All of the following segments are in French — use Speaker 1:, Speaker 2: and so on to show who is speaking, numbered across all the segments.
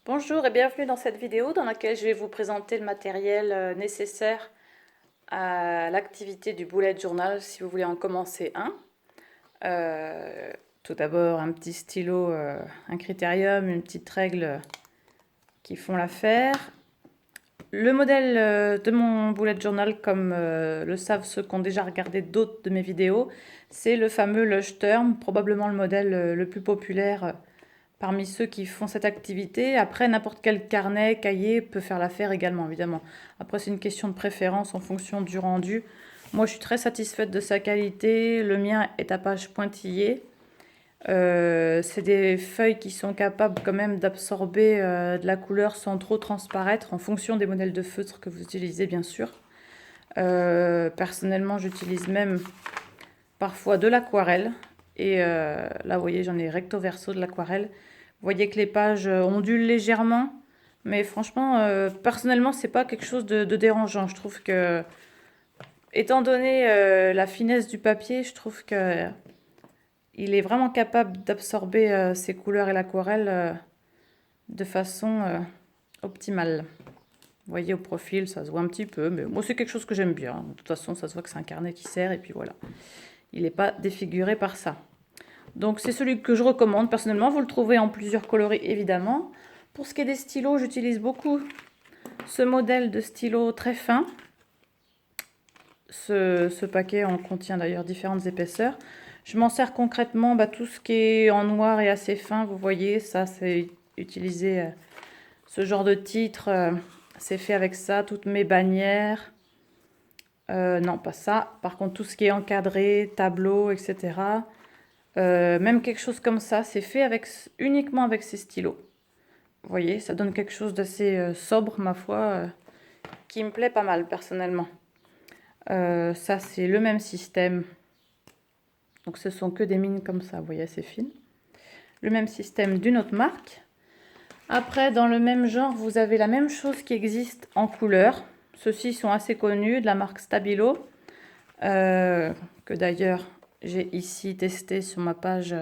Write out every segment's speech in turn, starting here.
Speaker 1: Bonjour et bienvenue dans cette vidéo dans laquelle je vais vous présenter le matériel nécessaire à l'activité du bullet journal si vous voulez en commencer un. Tout d'abord un petit stylo, un critérium, une petite règle qui font l'affaire. Le modèle de mon bullet journal, comme le savent ceux qui ont déjà regardé d'autres de mes vidéos, c'est le fameux Lush Term, probablement le modèle le plus populaire parmi ceux qui font cette activité. Après, n'importe quel carnet, cahier peut faire l'affaire également, évidemment. Après, c'est une question de préférence en fonction du rendu. Moi, je suis très satisfaite de sa qualité. Le mien est à page pointillée. C'est des feuilles qui sont capables quand même d'absorber de la couleur sans trop transparaître, en fonction des modèles de feutre que vous utilisez, bien sûr. Personnellement, j'utilise même parfois de l'aquarelle. Et là, vous voyez, j'en ai recto verso de l'aquarelle. Vous voyez que les pages ondulent légèrement. Mais franchement, personnellement, c'est pas quelque chose de dérangeant. Je trouve que, étant donné la finesse du papier, je trouve que il est vraiment capable d'absorber ces couleurs et l'aquarelle de façon optimale. Vous voyez, au profil, ça se voit un petit peu. Mais moi, c'est quelque chose que j'aime bien. De toute façon, ça se voit que c'est un carnet qui sert. Et puis voilà. Il n'est pas défiguré par ça. Donc c'est celui que je recommande personnellement. Vous le trouvez en plusieurs coloris évidemment. Pour ce qui est des stylos, j'utilise beaucoup ce modèle de stylo très fin. Ce paquet en contient d'ailleurs différentes épaisseurs. Je m'en sers concrètement, tout ce qui est en noir et assez fin. Vous voyez, ça c'est utilisé, ce genre de titre, c'est fait avec ça. Toutes mes bannières. Non, pas ça. Par contre, tout ce qui est encadré, tableau, etc. Même quelque chose comme ça, c'est fait uniquement avec ces stylos. Vous voyez, ça donne quelque chose d'assez sobre, ma foi, qui me plaît pas mal personnellement. Ça, c'est le même système. Donc, ce sont que des mines comme ça, vous voyez, assez fines. Le même système d'une autre marque. Après, dans le même genre, vous avez la même chose qui existe en couleur. Ceux-ci sont assez connus, de la marque Stabilo, que d'ailleurs j'ai ici testé sur ma page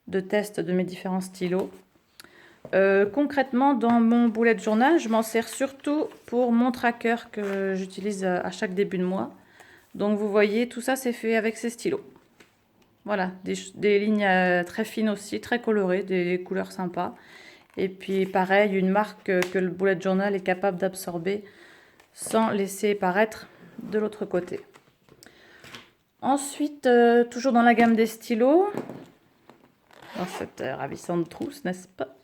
Speaker 1: de test de mes différents stylos. Concrètement, dans mon bullet journal, je m'en sers surtout pour mon tracker que j'utilise à chaque début de mois. Donc vous voyez, tout ça c'est fait avec ces stylos. Voilà, des lignes très fines aussi, très colorées, des couleurs sympas. Et puis pareil, une marque que le bullet journal est capable d'absorber sans laisser paraître de l'autre côté. Ensuite, toujours dans la gamme des stylos, dans cette ravissante trousse, n'est-ce pas?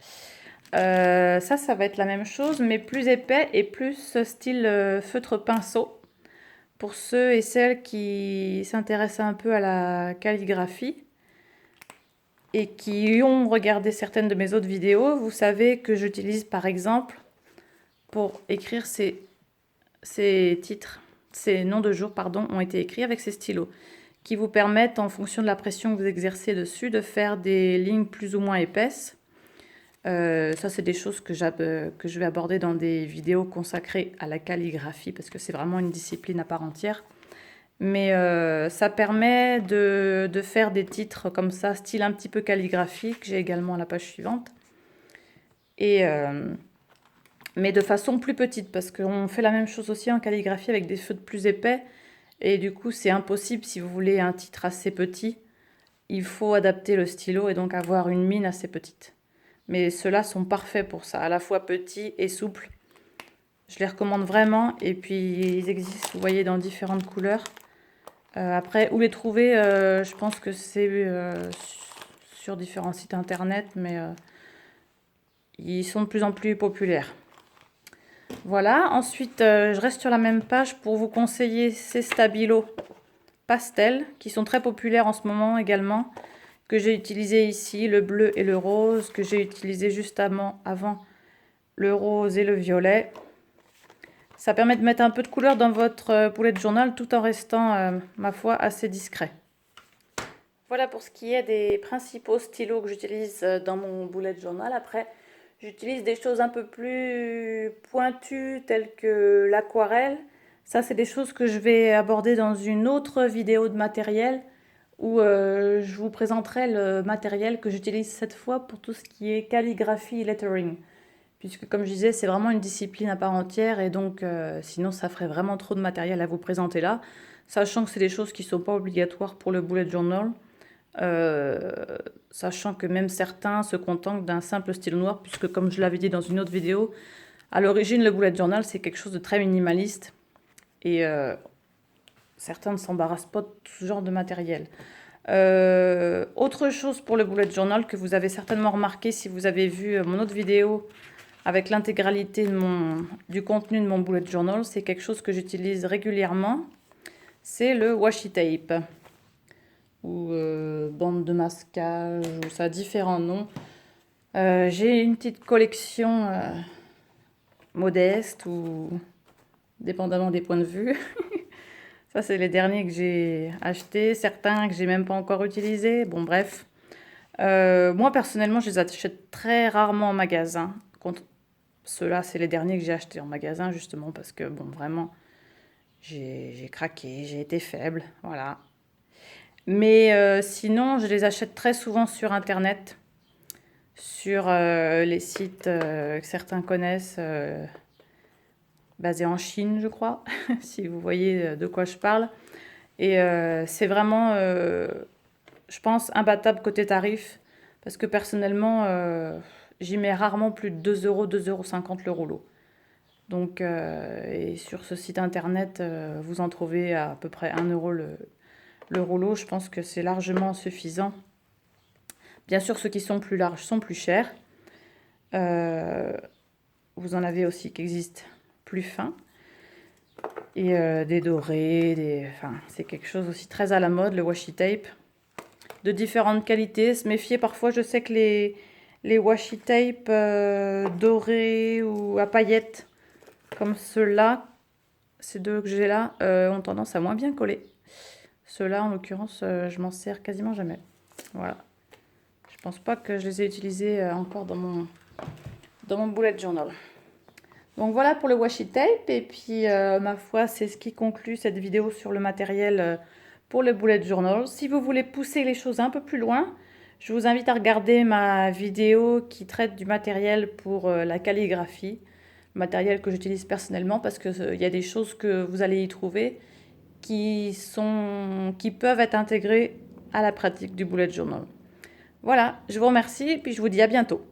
Speaker 1: Ça va être la même chose, mais plus épais et plus style feutre pinceau. Pour ceux et celles qui s'intéressent un peu à la calligraphie et qui ont regardé certaines de mes autres vidéos, vous savez que j'utilise par exemple pour écrire ces titres, ces noms de jours, pardon, ont été écrits avec ces stylos qui vous permettent, en fonction de la pression que vous exercez dessus, de faire des lignes plus ou moins épaisses. Ça, c'est des choses que je vais aborder dans des vidéos consacrées à la calligraphie, parce que c'est vraiment une discipline à part entière. Mais ça permet de faire des titres comme ça, style un petit peu calligraphique. J'ai également la page suivante. Mais de façon plus petite, parce qu'on fait la même chose aussi en calligraphie avec des feutres plus épais. Et du coup, c'est impossible si vous voulez un titre assez petit. Il faut adapter le stylo et donc avoir une mine assez petite. Mais ceux-là sont parfaits pour ça, à la fois petits et souples. Je les recommande vraiment. Et puis, ils existent, vous voyez, dans différentes couleurs. Après, où les trouver, je pense que c'est sur différents sites internet, mais ils sont de plus en plus populaires. Voilà, ensuite, je reste sur la même page pour vous conseiller ces stabilos pastel, qui sont très populaires en ce moment également, que j'ai utilisé ici, le bleu et le rose, que j'ai utilisé juste avant le rose et le violet. Ça permet de mettre un peu de couleur dans votre bullet journal tout en restant, ma foi, assez discret. Voilà pour ce qui est des principaux stylos que j'utilise dans mon bullet journal. Après, j'utilise des choses un peu plus pointues telles que l'aquarelle. Ça, c'est des choses que je vais aborder dans une autre vidéo de matériel où je vous présenterai le matériel que j'utilise cette fois pour tout ce qui est calligraphie et lettering. puisque comme je disais, c'est vraiment une discipline à part entière, et donc sinon ça ferait vraiment trop de matériel à vous présenter là, sachant que c'est des choses qui ne sont pas obligatoires pour le bullet journal, euh, sachant que même certains se contentent d'un simple stylo noir, puisque comme je l'avais dit dans une autre vidéo, à l'origine le bullet journal c'est quelque chose de très minimaliste, et certains ne s'embarrassent pas de ce genre de matériel. Autre chose pour le bullet journal que vous avez certainement remarqué si vous avez vu mon autre vidéo avec l'intégralité du contenu de mon bullet journal, c'est quelque chose que j'utilise régulièrement, c'est le washi tape, ou bande de masquage, ou ça a différents noms. J'ai une petite collection modeste, ou dépendamment des points de vue. Ça, c'est les derniers que j'ai achetés, certains que j'ai même pas encore utilisés. Bon, bref. Moi, personnellement, je les achète très rarement en magasin. Ceux-là, c'est les derniers que j'ai achetés en magasin, justement, parce que, bon, vraiment, j'ai craqué, j'ai été faible, voilà. Mais sinon, je les achète très souvent sur Internet, sur les sites que certains connaissent, basés en Chine, je crois, si vous voyez de quoi je parle. Et c'est vraiment, je pense, imbattable côté tarif, parce que personnellement, j'y mets rarement plus de 2 euros, 2,50 € le rouleau. Donc, et sur ce site internet, vous en trouvez à peu près 1 euro le rouleau. Je pense que c'est largement suffisant. Bien sûr, ceux qui sont plus larges sont plus chers. Vous en avez aussi qui existent plus fins. Et des dorés, enfin, c'est quelque chose aussi très à la mode, le washi tape. De différentes qualités. Se méfier, parfois, je sais que les washi tape dorés ou à paillettes, comme ceux-là, ces deux que j'ai là, ont tendance à moins bien coller. Ceux-là, en l'occurrence, je m'en sers quasiment jamais. Voilà. Je pense pas que je les ai utilisés encore dans mon bullet journal. Donc voilà pour le washi tape. Et puis, ma foi, c'est ce qui conclut cette vidéo sur le matériel pour le bullet journal. Si vous voulez pousser les choses un peu plus loin, je vous invite à regarder ma vidéo qui traite du matériel pour la calligraphie. Matériel que j'utilise personnellement, parce qu'il y a des choses que vous allez y trouver qui peuvent être intégrées à la pratique du bullet journal. Voilà, je vous remercie et puis je vous dis à bientôt.